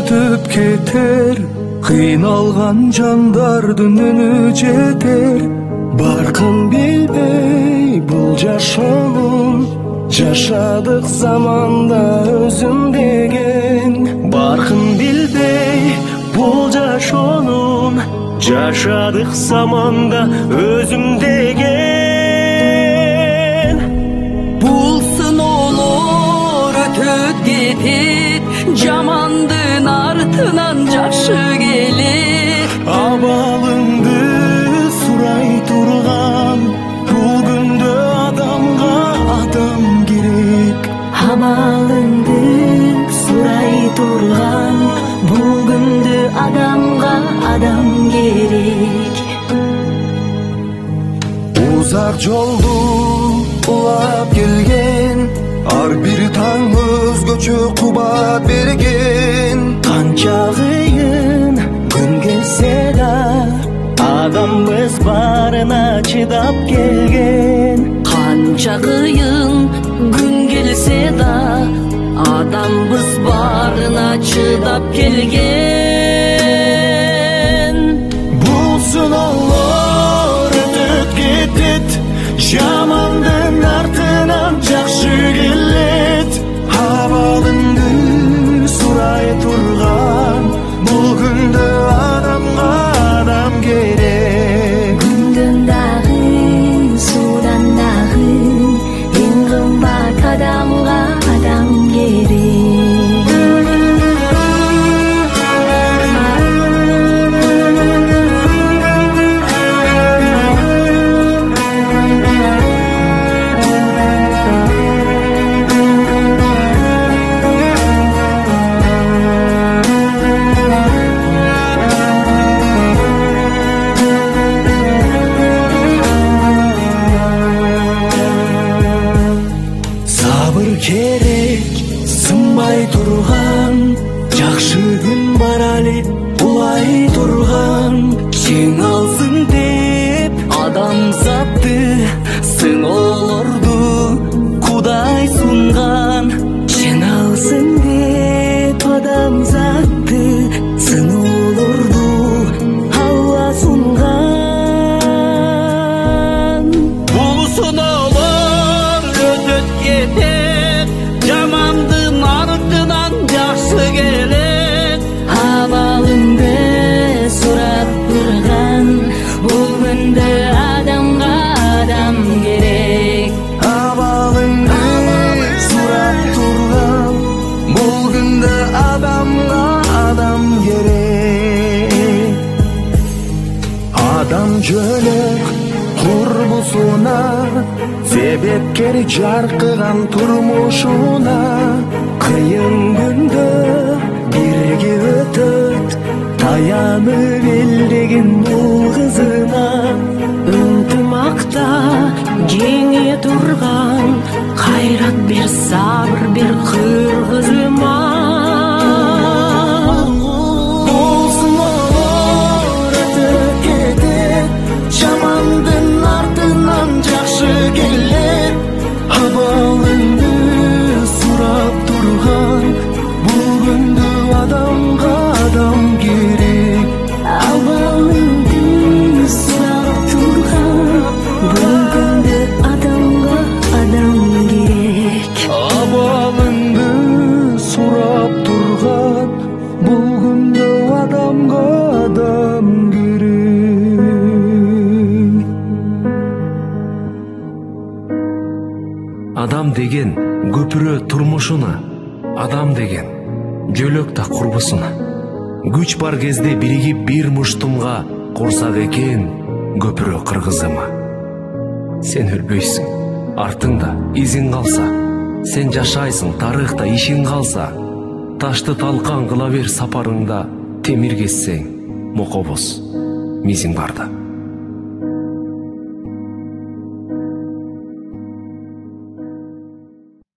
өтүп кетер, кыйналган жандардын үнү жетер. Баркын билбей бул жашоонун, жашадык заманда өзүм деген. Баркын билбей бул жашоонун, жашадык заманда өзүм деген. Бул сыноолор өтүп кетет, жамандын артынан жакшы келет. Абалыңды сурай турган, бул күндө адамга адам керек. Абалыңды сурай турган, бул күндө адамга адам керек. Узак жолду улап келген, ар бир таң өзгөчө кубат берген. Канча кыйын күн келсе да, адамбыз барына чыдап келген. Канча кыйын күн келсе да, адамбыз барына чыдап келген. Бул сыноолор өтүп кетет, жамандын артынан жакшы келет. Абалыңды сурай турган, бул күндө адамга адам керек. Күндөн дагы, судан дагы, эң кымбат адамга адам керек. Керек, сынбай турган, жакшы күн бар али улай турган. Жеңалсын деп адамзатты, сыноолорду Кудай сунган. Жеңалсын деп адамзатты, сыноолорду Алла сунган. Бул сыноолор өтүп кетет, жамандын артынан жакшы келет. Абалыңды сурап турган, бул күндө адамга адам керек. Абалыңды сурап турган, бул күндө адамга адам керек. Адам жөлөк турмусуна, себепкер жаркыган турмушуна. Кыйын күндө бирге өтөт, таянып элдегин бул кызына. Ынтымакта жеңе турган, кайрат бер, сабыр бер кыргызыма. Бул сыноолор өтүп кетет, жамандын артынан жакшы келет. Абалыңды сурап турган, бул күндө адамга адам керек. Абалыңды сурап турган, бул күндө адамга адам керек. Абалыңды сурап турган, бул күндө адамга адам керек. Адам деген көпүрө турмушуна, адам деген жөлөк та курбусуна. Күч бар кезде биригип бир муштумга курсак экен көпүрө кыргызыма. Сен өлбөйсүң, артыңда изиң калса, сен жашайсың, тарыхта ишиң калса. Ташты талкан кыла бер сапарыңда, темир кессең мокобоз мизиң барда.